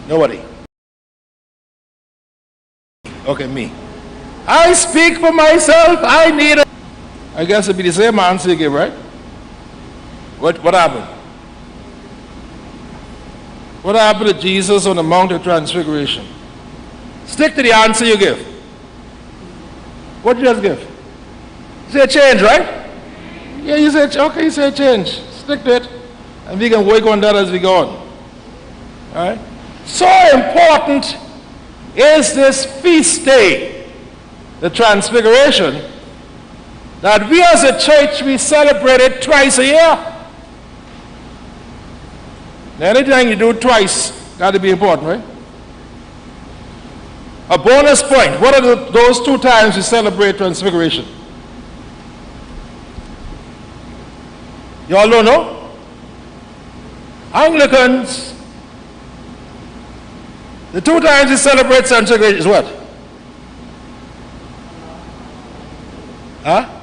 Nobody. Okay, me. I speak for myself. I need a... I guess it'd be the same answer you give, right? What happened? What happened to Jesus on the Mount of Transfiguration? Stick to the answer you give. What did you just give? You say change, right? Yeah, you say, okay, you say change. Stick to it. And we can work on that as we go on. All right? So important is this feast day, the Transfiguration, that we as a church, we celebrate it twice a year. Anything you do twice, got to be important, right? A bonus point. What are those 2 times we celebrate Transfiguration? You all don't know? Anglicans, the 2 times we celebrate Transfiguration is what? Huh?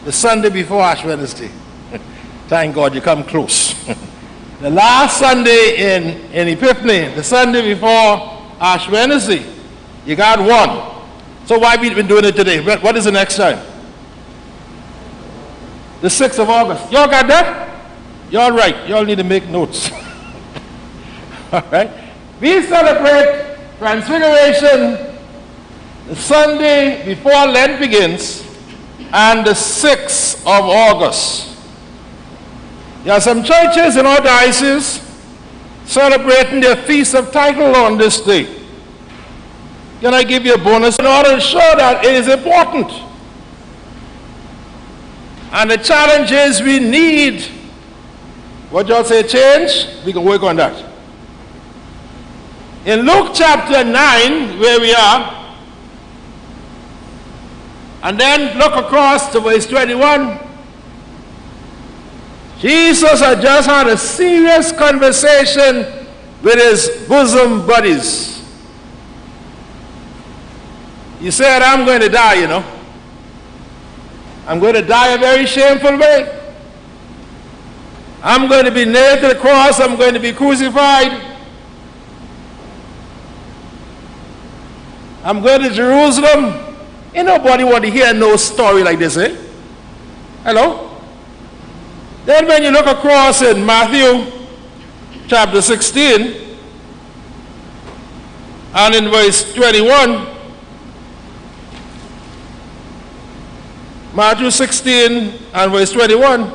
The Sunday before Ash Wednesday. Thank God you come close. The last Sunday in Epiphany, the Sunday before Ash Wednesday, you got 1. So why we been doing it today? What is the next time? The 6th of August. Y'all got that? Y'all right. Y'all need to make notes. All right? We celebrate Transfiguration the Sunday before Lent begins and the 6th of August. There are some churches in our diocese celebrating their Feast of Title on this day. Can I give you a bonus in order to show that it is important? And the challenge is we need, what y'all say, change? We can work on that. In Luke chapter 9, where we are, and then look across to verse 21, Jesus had just had a serious conversation with his bosom buddies. He said, I'm going to die, you know. I'm going to die a very shameful way. I'm going to be nailed to the cross. I'm going to be crucified. I'm going to Jerusalem. Ain't nobody want to hear no story like this, eh? Hello? Then when you look across in Matthew chapter 16 and in verse 21, Matthew 16 and verse 21,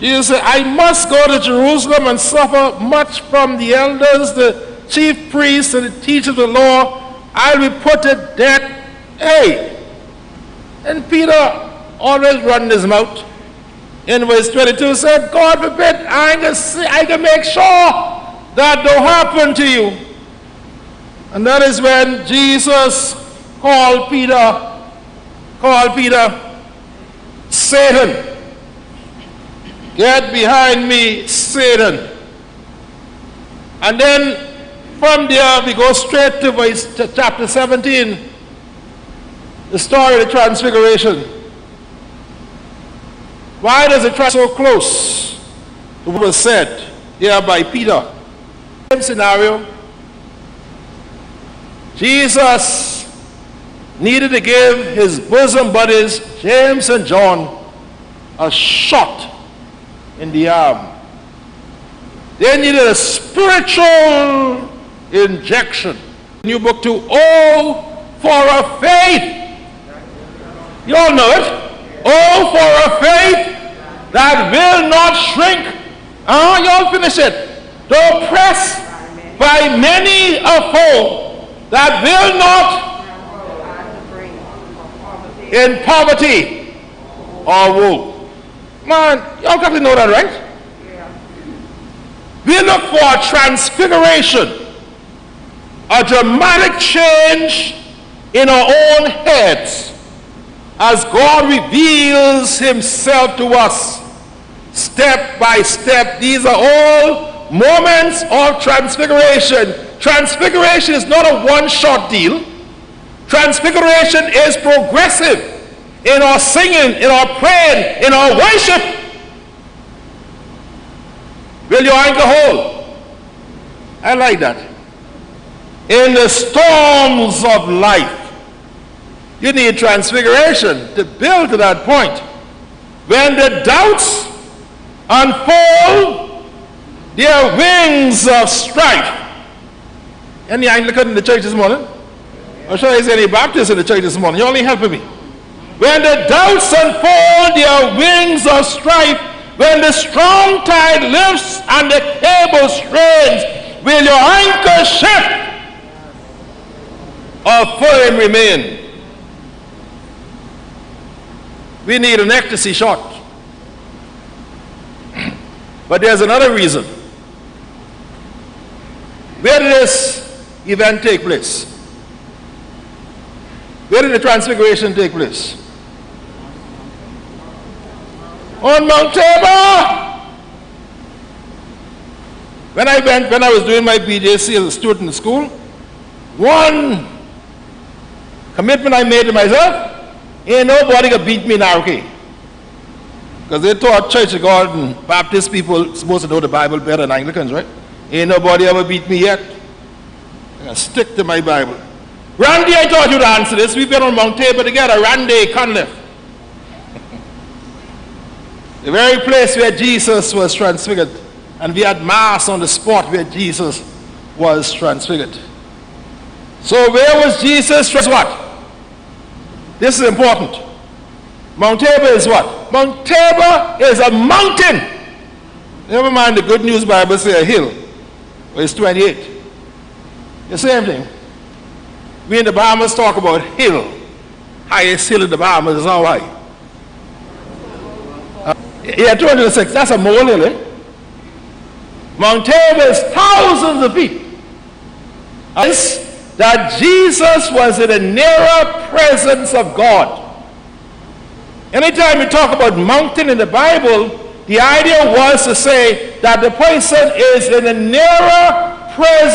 Jesus said, I must go to Jerusalem and suffer much from the elders, the chief priests, and the teachers of the law. I'll be put to death. Hey! And Peter always running his mouth. In verse 22 said, God forbid, I can make sure that don't happen to you. And that is when Jesus called Peter, Satan. Get behind me, Satan. And then from there we go straight to chapter 17, the story of the Transfiguration. Why does it try so close to what was said here by Peter? Same scenario. Jesus needed to give his bosom buddies, James and John, a shot in the arm. They needed a spiritual injection. New book 2, oh, for a faith. You all know it. Oh, for a faith that will not shrink. Y'all finish it. Though pressed by many a foe, that will not in poverty or woe. Man, y'all got to know that, right? We look for a transfiguration, a dramatic change in our own heads as God reveals himself to us step by step. These are all moments of transfiguration. Transfiguration is not a one-shot deal. Transfiguration is progressive in our singing, in our praying, in our worship. Will your anchor hold? I like that. In the storms of life, you need transfiguration to build to that point. When the doubts unfold their wings of strife. Any Anglican in the church this morning? Or should I say any Baptist in the church this morning? You're only helping me. When the doubts unfold their wings of strife, when the strong tide lifts and the cable strains, will your anchor shift or firm remain? We need an ecstasy shot. But there's another reason. Where did this event take place? Where did the transfiguration take place? On Mount Tabor. When I was doing my BJC as a student in school, one commitment I made to myself, ain't nobody gonna beat me in Araki. Because they taught Church of God and Baptist people supposed to know the Bible better than Anglicans, right? Ain't nobody ever beat me yet. I gotta stick to my Bible. Randy, I taught you to answer this. We've been on Mount Tabor together. Randy Conliffe. The very place where Jesus was transfigured. And we had mass on the spot where Jesus was transfigured. So where was Jesus? What? This is important. Mount Tabor is what? Mount Tabor is a mountain. Never mind the Good News Bible say a hill. Well, it's 28. The same thing. We in the Bahamas talk about hill. Highest hill in the Bahamas is how high? Yeah, 206. That's a molehill, eh? Mount Tabor is thousands of feet. That Jesus was in the nearer presence of God. Anytime you talk about mountain in the Bible, the idea was to say that the person is in a nearer presence